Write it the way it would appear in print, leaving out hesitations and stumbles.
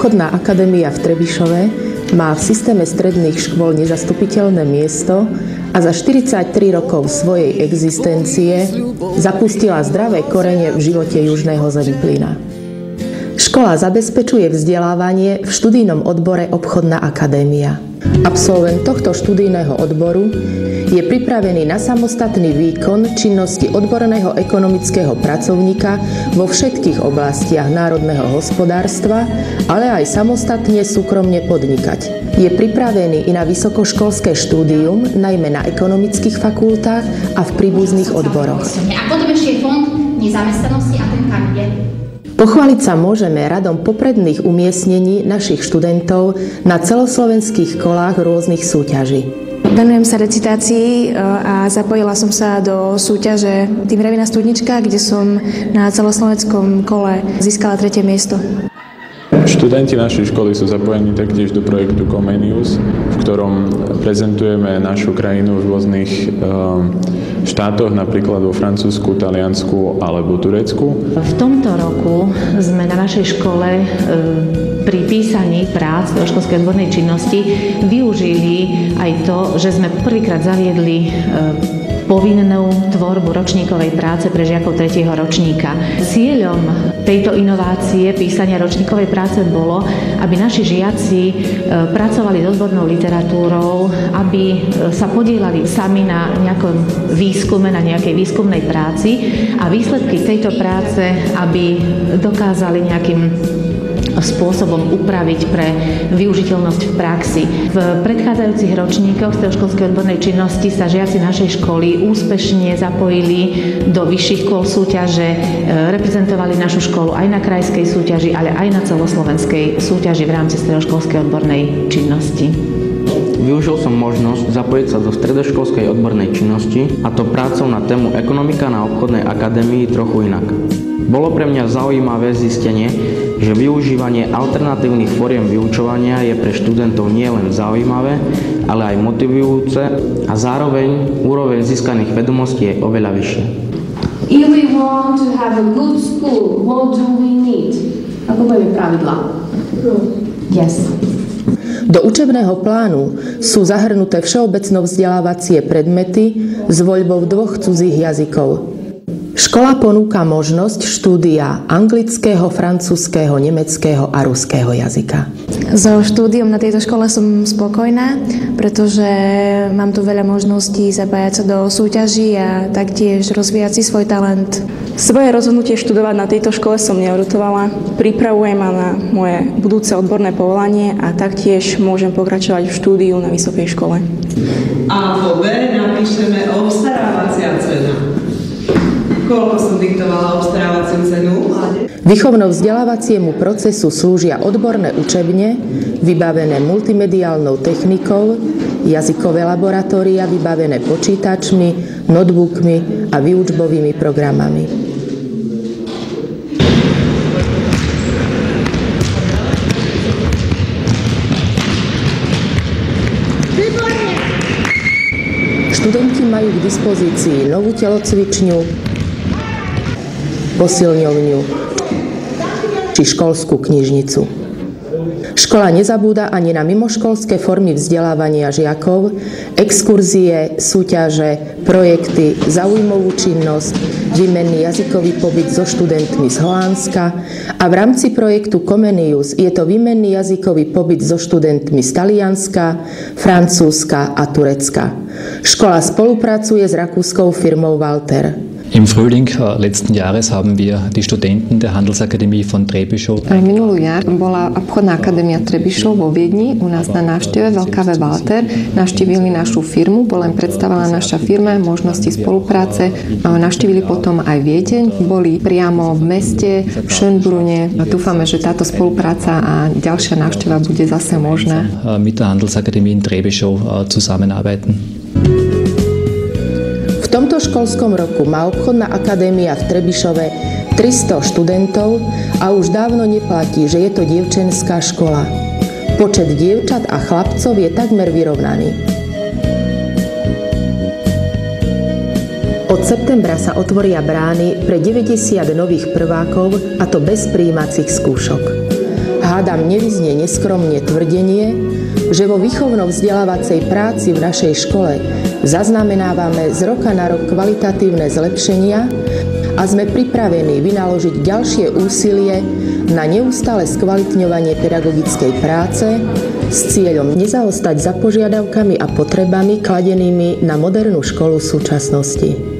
Obchodná akadémia v Trebišove má v systéme stredných škôl nezastupiteľné miesto a za 43 rokov svojej existencie zapustila zdravé korene v živote južného Zemplína. Škola zabezpečuje vzdelávanie v študijnom odbore Obchodná akadémia. Absolvent tohto študijného odboru je pripravený na samostatný výkon činnosti odborného ekonomického pracovníka vo všetkých oblastiach národného hospodárstva, ale aj samostatne súkromne podnikať. Je pripravený i na vysokoškolské štúdium, najmä na ekonomických fakultách a v príbuzných odboroch. A potom ešte je fond nezamestnanosti a ten tam je. Pochváliť sa môžeme radom popredných umiestnení našich študentov na celoslovenských kolách rôznych súťaží. Venujem sa recitácii a zapojila som sa do súťaže Tým Revina Studnička, kde som na celoslovenskom kole získala 3. miesto. Študenti našej školy sú zapojení taktiež do projektu Comenius, v ktorom prezentujeme našu krajinu v rôznych štátoch, napríklad vo Francúzsku, Taliansku alebo Turecku. V tomto roku sme na našej škole pri písaní prác o školskej odbornej činnosti využili aj to, že sme prvýkrát zaviedli povinnú tvorbu ročníkovej práce pre žiakov 3. ročníka. Cieľom tejto inovácie písania ročníkovej práce bolo, aby naši žiaci pracovali s odbornou literatúrou, aby sa podieľali sami na nejakom výskume, na nejakej výskumnej práci a výsledky tejto práce, aby dokázali nejakým spôsobom upraviť pre využiteľnosť v praxi. V predchádzajúcich ročníkoch stredoškolskej odbornej činnosti sa žiaci našej školy úspešne zapojili do vyšších kôl súťaže, reprezentovali našu školu aj na krajskej súťaži, ale aj na celoslovenskej súťaži v rámci stredoškolskej odbornej činnosti. Využil som možnosť zapojiť sa do stredoškolskej odbornej činnosti, a to prácou na tému ekonomika na obchodnej akadémii trochu inak. Bolo pre mňa zaujímavé zistenie, že využívanie alternatívnych foriem vyučovania je pre študentov nielen zaujímavé, ale aj motivujúce a zároveň úroveň získaných vedomostí je oveľa vyššia. If we want to have a good school, what do we need? Ako budeme pravidlá? Yes. Do učebného plánu sú zahrnuté všeobecno vzdelávacie predmety s voľbou 2 cudzích jazykov. Škola ponúka možnosť štúdia anglického, francúzského, nemeckého a ruského jazyka. So štúdiom na tejto škole som spokojná, pretože mám tu veľa možností zapájať sa do súťaží a taktiež rozvíjať si svoj talent. Svoje rozhodnutie študovať na tejto škole som neorutovala. Pripravujem ma na moje budúce odborné povolanie a taktiež môžem pokračovať v štúdiu na vysokej škole. A po B napíšeme obstarávacia cena. Koľko som diktovala obstarávaciu cenu? Výchovno-vzdelávaciemu procesu slúžia odborné učebne, vybavené multimediálnou technikou, jazykové laboratória vybavené počítačmi, notebookmi a výučbovými programami. Študenti majú k dispozícii novú telocvičňu, posilňovňu či školskú knižnicu. Škola nezabúda ani na mimoškolské formy vzdelávania žiakov, exkurzie, súťaže, projekty, záujmovú činnosť, výmenný jazykový pobyt so študentmi z Holandska a v rámci projektu Comenius je to výmenný jazykový pobyt so študentmi z Talianska, Francúzska a Turecka. Škola spolupracuje s rakúskou firmou Walter. Im Frühling letzten Jahres haben wir die Studenten der Handelsakademie von Trebišov. Minulý jar bola obchodná akadémia Trebišov vo Viedni u nás na návšteve v LKV Walter. Navštívili našu firmu, bola im predstavená naša firma, možnosti spolupráce. Navštívili potom aj Viedeň, boli priamo v meste, v Schönbrunne. Dúfame, že táto spolupráca a ďalšia návšteva bude zase možná. Mit der Handelsakademie in Trebišov zusammenarbeiten. V tomto školskom roku má obchodná akadémia v Trebišove 300 študentov a už dávno neplatí, že je to dievčenská škola. Počet dievčat a chlapcov je takmer vyrovnaný. Od septembra sa otvoria brány pre 90 nových prvákov, a to bez prijímacích skúšok. Hádam nevyznie neskromne tvrdenie, že vo výchovno-vzdelávacej práci v našej škole zaznamenávame z roka na rok kvalitatívne zlepšenia a sme pripravení vynaložiť ďalšie úsilie na neustále skvalitňovanie pedagogickej práce s cieľom nezaostať za požiadavkami a potrebami kladenými na modernú školu súčasnosti.